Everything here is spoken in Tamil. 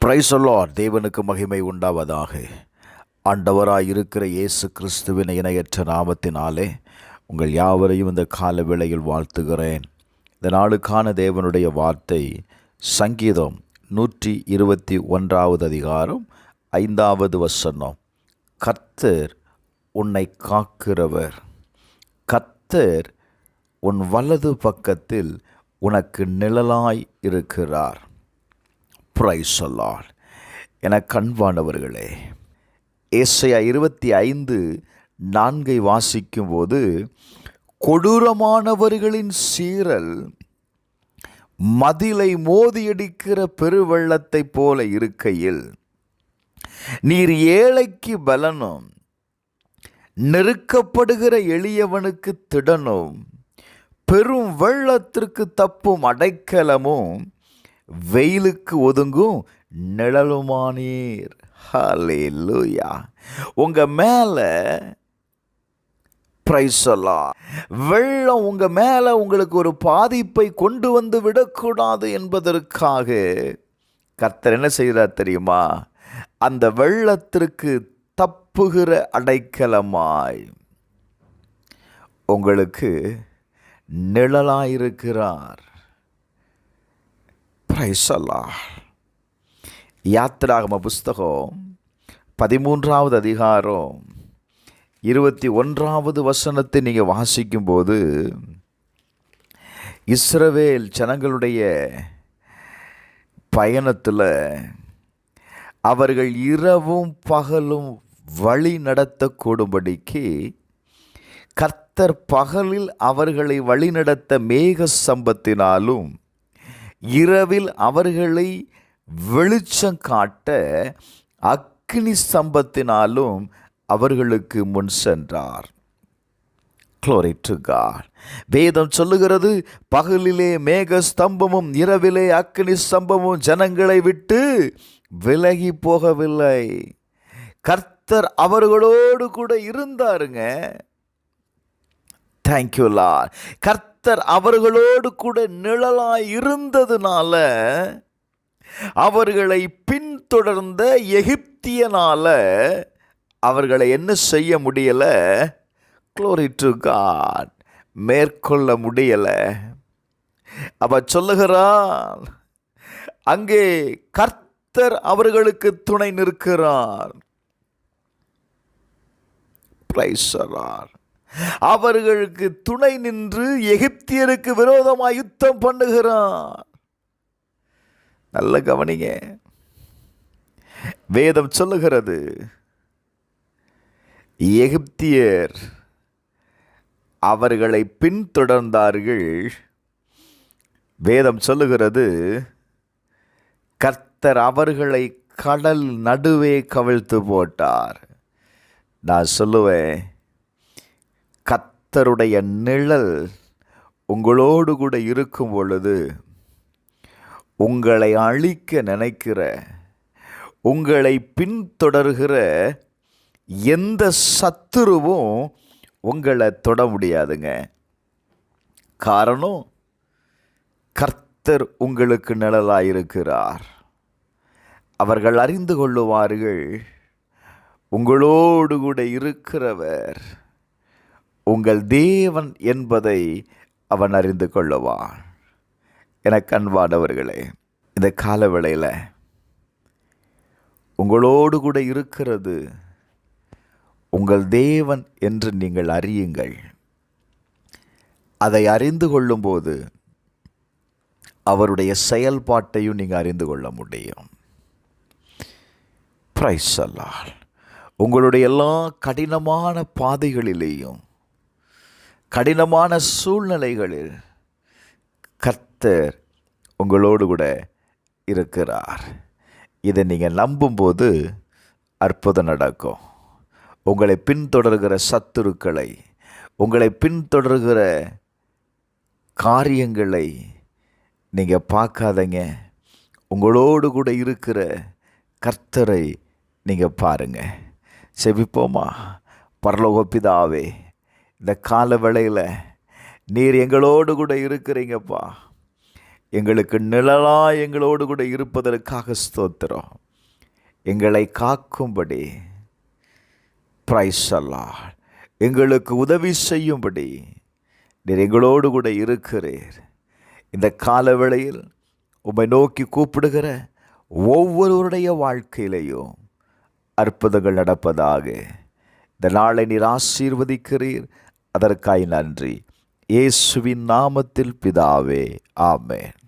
Praise the Lord. தேவனுக்கு மகிமை உண்டாவதாக. ஆண்டவராய் இருக்கிற இயேசு கிறிஸ்துவின் இணையற்ற நாமத்தினாலே உங்கள் யாவரையும் இந்த கால வேளையில் வாழ்த்துகிறேன். இந்த நாளுக்கான தேவனுடைய வார்த்தை சங்கீதம் 121 அதிகாரம் 5வது வசனம். கர்த்தர் உன்னை காக்கிறவர், கர்த்தர் உன் வலது பக்கத்தில் உனக்கு நிழலாய் இருக்கிறார். Praise the Lord. என கண்பானவர்களே, ஏசாயா 25:4 வாசிக்கும்போது, கொடூரமானவர்களின் சீறல் மதிலை மோதியடிக்கிற பெருவெள்ளத்தைப் போல இருக்கையில், நீர் ஏழைக்கு பலனும் நெருக்கப்படுகிற எளியவனுக்கு திடனும் பெரும் வெள்ளத்திற்கு தப்பும் அடைக்கலமும் வெயிலுக்கு ஒதுங்கும் நிழலுமானீர். ஹல்லேலூயா. உங்க மேல பிரைஸ் தி லார்ட், வெள்ளம் உங்க மேல உங்களுக்கு ஒரு பாதிப்பை கொண்டு வந்து விடக்கூடாது என்பதற்காக கர்த்தர் என்ன செய்கிறார் தெரியுமா? அந்த வெள்ளத்திற்கு தப்புகிற அடைக்கலமாய் உங்களுக்கு நிழலாயிருக்கிறார். Praise the Lord. யாத்திராகம புஸ்தகம் 13வது அதிகாரம் 21வது வசனத்தை நீங்கள் வாசிக்கும்போது, இஸ்ரவேல் ஜனங்களுடைய பயணத்தில் அவர்கள் இரவும் பகலும் வழி நடத்தக்கூடும்படிக்கு கர்த்தர் பகலில் அவர்களை வழிநடத்த மேக ஸ்தம்பத்தினாலும் இரவில் அவர்களை வெளிச்சம் காட்ட அக்கினி ஸ்தம்பத்தினாலும் அவர்களுக்கு முன் சென்றார். Glory to God. வேதம் சொல்லுகிறது, பகலிலே மேக ஸ்தம்பமும் இரவிலே அக்கினி ஸ்தம்பமும் ஜனங்களை விட்டு விலகி போகவில்லை. கர்த்தர் அவர்களோடு கூட இருந்தாருங்க. Thank you lord. கர்த்தர் அவர்களோடு கூட நிழலாய் இருந்ததுனால அவர்களை பின்தொடர்ந்த எகிப்தியனால அவர்களை என்ன செய்ய முடியல? Glory to God. மேற்கொள்ள முடியல. அவ சொல்லுகிறார், அங்கே கர்த்தர் அவர்களுக்கு துணை நிற்கிறார். Praise the Lord. அவர்களுக்கு துணை நின்று எகிப்தியருக்கு விரோதமாக யுத்தம் பண்ணுகிறார். நல்ல கவனிங்க. வேதம் சொல்லுகிறது, எகிப்தியர் அவர்களை பின்தொடர்ந்தார்கள். வேதம் சொல்லுகிறது, கர்த்தர் அவர்களை கடல் நடுவே கவிழ்த்து போட்டார். நான் சொல்லுவேன், கர்த்தருடைய நிழல் உங்களோடு கூட இருக்கும் பொழுது உங்களை அழிக்க நினைக்கிற, உங்களை பின்தொடர்கிற எந்த சத்துருவும் உங்களை தொட முடியாதுங்க. காரணம், கர்த்தர் உங்களுக்கு நிழலாயிருக்கிறார். அவர்கள் அறிந்து கொள்ளுவார்கள், உங்களோடு கூட இருக்கிறவர் உங்கள் தேவன் என்பதை அவன் அறிந்து கொள்ளுவான். எனக்கு அன்பானவர்களே, இந்த காலவேளையில் உங்களோடு கூட இருக்கிறது உங்கள் தேவன் என்று நீங்கள் அறியுங்கள். அதை அறிந்து கொள்ளும்போது அவருடைய செயல்பாட்டையும் நீங்கள் அறிந்து கொள்ள முடியும். Praise the Lord. உங்களுடைய எல்லா கடினமான பாதைகளிலேயும், கடினமான சூழ்நிலைகளில் கர்த்தர் உங்களோடு கூட இருக்கிறார். இதை நீங்கள் நம்பும்போது அற்புதம் நடக்கும். உங்களை பின்தொடர்கிற சத்துருக்களை, உங்களை பின்தொடர்கிற காரியங்களை நீங்கள் பார்க்காதங்க. உங்களோடு கூட இருக்கிற கர்த்தரை நீங்கள் பாருங்கள். செபிப்போமா? பரலோக பிதாவே, இந்த கால வேளையில் நீர் எங்களோடு கூட இருக்கிறீங்கப்பா. எங்களுக்கு நிழலாய் எங்களோடு கூட இருப்பதற்காக ஸ்தோத்திரம். எங்களை காக்கும்படி பிரைஸ் அல்லாஹ், எங்களுக்கு உதவி செய்யும்படி நீர் எங்களோடு கூட இருக்கிறீர். இந்த காலவேளையில் உம்மை நோக்கி கூப்பிடுகிற ஒவ்வொருவருடைய வாழ்க்கையிலையும் அற்புதங்கள் நடப்பதாக. இந்த நாளை நீர் ஆசீர்வதிக்கிறீர், அதற்காய் நன்றி. இயேசுவின் நாமத்தில் பிதாவே, ஆமென்.